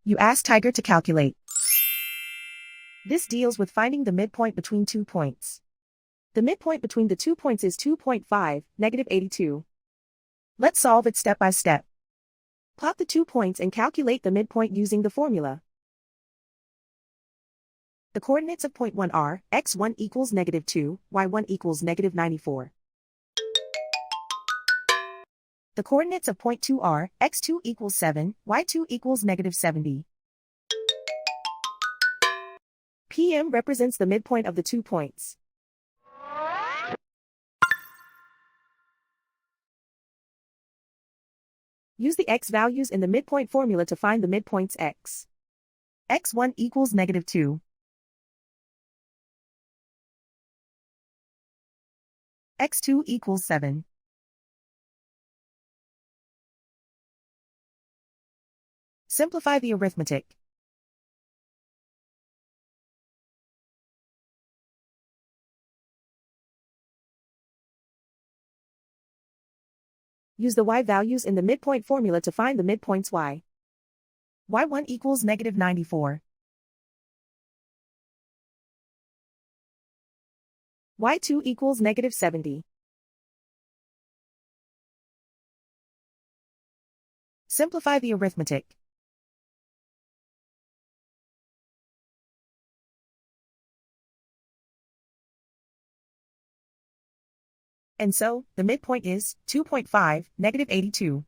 You ask Tiger to calculate. This deals with finding the midpoint between 2 points. The midpoint between the 2 points is 2.5, -82. Let's solve it step by step. Plot the 2 points and calculate the midpoint using the formula. The coordinates of point 1 are, x1 equals -2, y1 equals -94. The coordinates of point 2 are, x2 equals 7, y2 equals -70. PM represents the midpoint of the 2 points. Use the x values in the midpoint formula to find the midpoints x. x1 equals -2. x2 equals 7. Simplify the arithmetic. Use the y values in the midpoint formula to find the midpoints y. y1 equals -94. y2 equals -70. Simplify the arithmetic. And so, the midpoint is 2.5, -82.